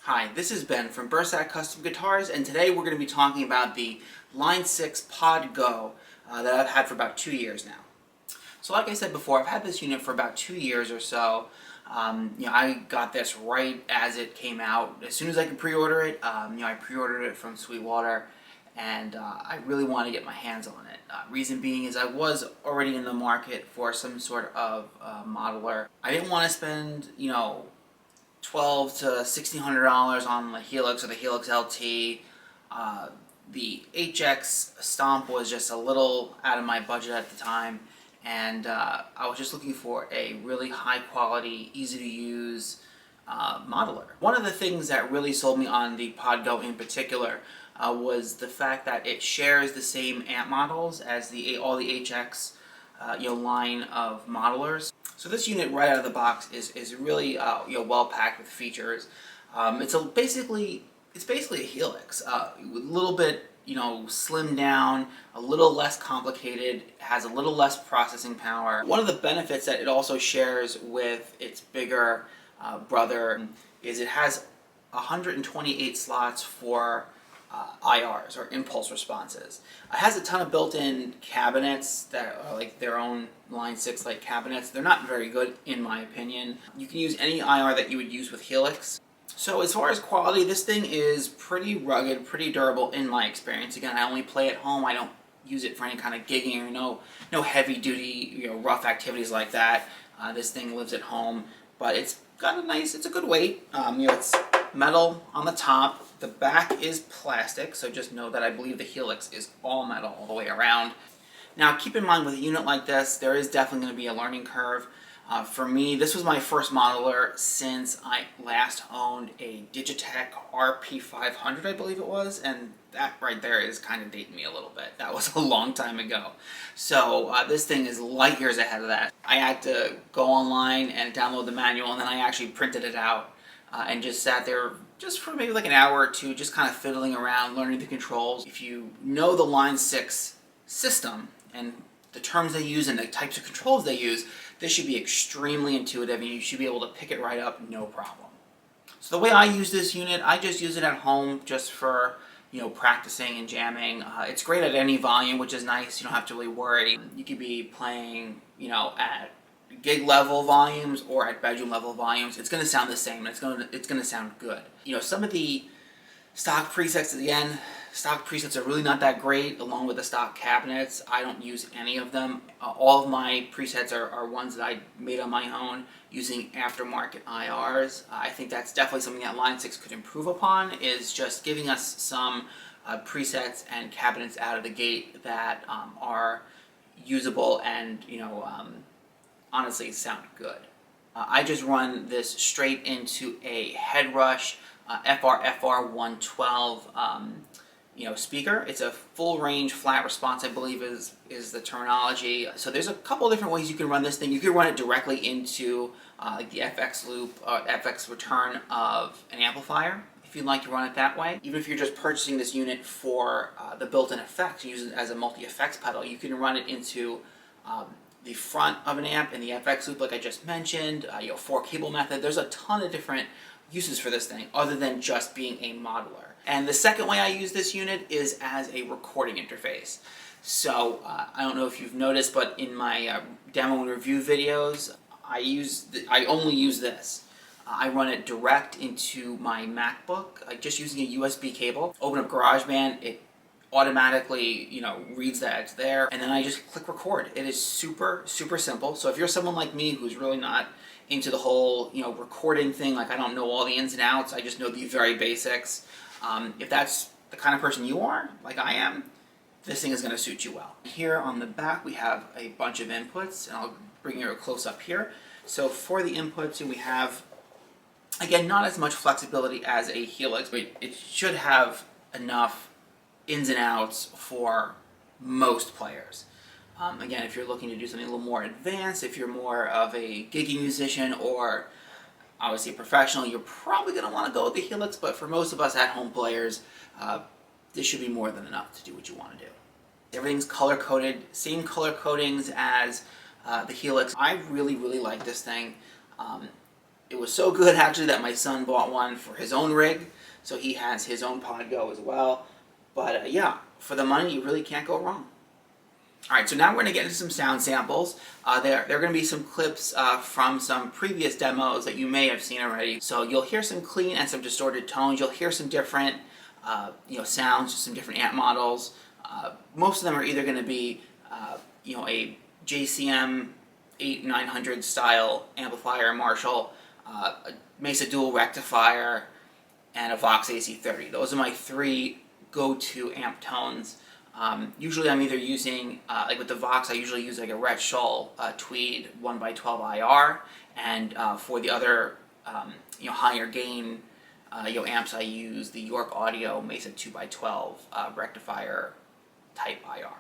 Hi, this is Ben from Bursac Custom Guitars, and today we're going to be talking about the Line 6 Pod Go that I've had for about 2 years now. So like I said before, I've had this unit for about 2 years or so. I got this right as it came out. As soon as I could pre-order it, I pre-ordered it from Sweetwater, and I really wanted to get my hands on it. Reason being is I was already in the market for some sort of modeler. I didn't want to spend, $1,200 to $1,600 on the Helix or the Helix LT. The HX Stomp was just a little out of my budget at the time, and I was just looking for a really high quality, easy to use modeler. One of the things that really sold me on the Pod Go in particular was the fact that it shares the same amp models as all the HX line of modelers. So this unit right out of the box is really well packed with features. It's basically a Helix, a little bit slimmed down, a little less complicated, has a little less processing power. One of the benefits that it also shares with its bigger brother is it has 128 slots for IRs, or impulse responses. It has a ton of built-in cabinets that are like their own Line 6 like cabinets. They're not very good in my opinion. You can use any IR that you would use with Helix. So as far as quality, this thing is pretty rugged, pretty durable in my experience. Again, I only play at home. I don't use it for any kind of gigging or no heavy duty rough activities like that. This thing lives at home, but it's a good weight. It's metal on the top. The back is plastic, so just know that I believe the Helix is all metal all the way around. Now keep in mind, with a unit like this, there is definitely going to be a learning curve. For me, this was my first modeler since I last owned a Digitech RP500, I believe it was, and that right there is kind of dating me a little bit. That was a long time ago. So this thing is light years ahead of that. I had to go online and download the manual, and then I actually printed it out and just sat there just for maybe like an hour or two, just kind of fiddling around, learning the controls. If you know the Line 6 system and the terms they use and the types of controls they use, this should be extremely intuitive and you should be able to pick it right up, no problem. So the way I use this unit, I just use it at home just for practicing and jamming. It's great at any volume, which is nice. You don't have to really worry. You could be playing at gig level volumes or at bedroom level volumes. It's going to sound the same. It's going to sound good. Some of the stock presets, again, stock presets are really not that great, along with the stock cabinets. I don't use any of them. All of my presets are ones that I made on my own using aftermarket IRs. I think that's definitely something that Line 6 could improve upon, is just giving us some presets and cabinets out of the gate that are usable and honestly sound good. I just run this straight into a Headrush FR112 speaker. It's a full range flat response, I believe is the terminology. So there's a couple different ways you can run this thing. You can run it directly into like the FX loop or FX return of an amplifier, if you'd like to run it that way. Even if you're just purchasing this unit for the built-in effects, use it as a multi-effects pedal, you can run it into the front of an amp in the FX loop like I just mentioned, 4-cable method. There's a ton of different uses for this thing other than just being a modeler. And the second way I use this unit is as a recording interface. So I don't know if you've noticed, but in my demo and review videos, I only use this. I run it direct into my MacBook, just using a USB cable. Open up GarageBand, it automatically reads that it's there, and then I just click record. It is super simple. So if you're someone like me who's really not into the whole recording thing, like I don't know all the ins and outs, I just know the very basics, if that's the kind of person you are, like I am, this thing is going to suit you well. Here on the back we have a bunch of inputs, and I'll bring you a close up here. So for the inputs, we have, again, not as much flexibility as a Helix, but it should have enough ins and outs for most players. Again, if you're looking to do something a little more advanced, if you're more of a gigging musician or obviously a professional, you're probably going to want to go with the Helix, but for most of us at-home players, this should be more than enough to do what you want to do. Everything's color-coded, same color codings as the Helix. I really like this thing. It was so good actually that my son bought one for his own rig, so he has his own Podgo as well. But yeah, for the money, you really can't go wrong. Alright, so now we're going to get into some sound samples. There are going to be some clips from some previous demos that you may have seen already. So you'll hear some clean and some distorted tones. You'll hear some different sounds, some different amp models. Most of them are either going to be a JCM 8900 style amplifier, Marshall, a Mesa Dual rectifier, and a Vox AC30. Those are my three go-to amp tones. Usually I'm either using, like with the Vox, I usually use like a Rhett Shull Tweed 1x12 IR, and for the other higher gain amps, I use the York Audio Mesa 2x12 rectifier type IR.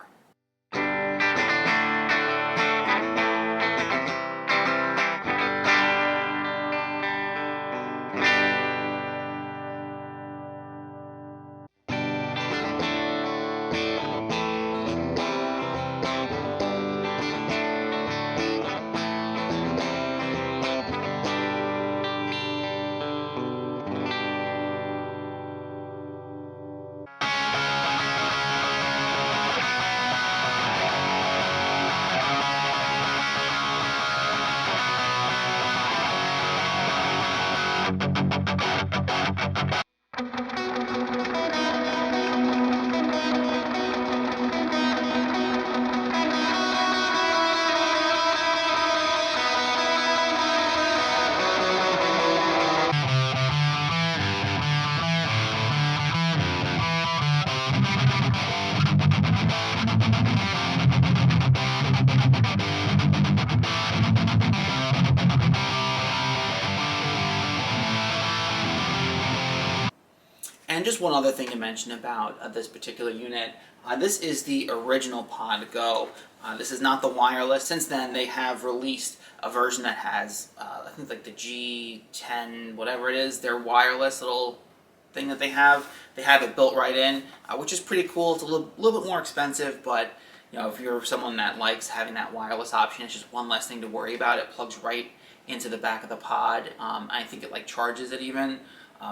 And just one other thing to mention about this particular unit. This is the original Podgo. This is not the wireless. Since then, they have released a version that has, I think like the G10, whatever it is, their wireless little thing that they have. They have it built right in, which is pretty cool. It's a little bit more expensive, but if you're someone that likes having that wireless option, it's just one less thing to worry about. It plugs right into the back of the pod. I think it like charges it even.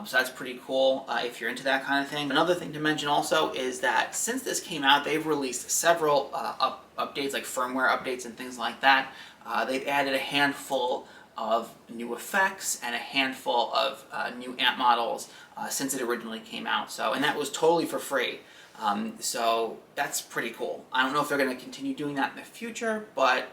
So that's pretty cool if you're into that kind of thing. Another thing to mention also is that since this came out, they've released several updates, like firmware updates and things like that. They've added a handful of new effects and a handful of new amp models since it originally came out. And that was totally for free. So that's pretty cool. I don't know if they're going to continue doing that in the future, but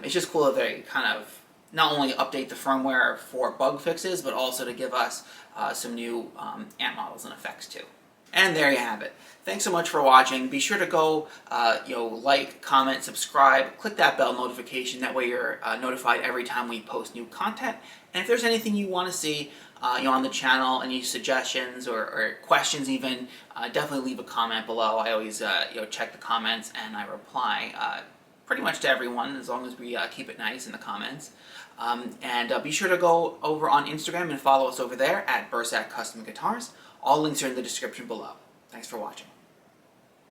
it's just cool that they kind of not only update the firmware for bug fixes, but also to give us some new amp models and effects too. And there you have it. Thanks so much for watching. Be sure to go like, comment, subscribe, click that bell notification. That way you're notified every time we post new content. And if there's anything you want to see on the channel, any suggestions or questions even, definitely leave a comment below. I always check the comments and I reply pretty much to everyone, as long as we keep it nice in the comments. And be sure to go over on Instagram and follow us over there at Bursak Custom Guitars. All links are in the description below. Thanks for watching.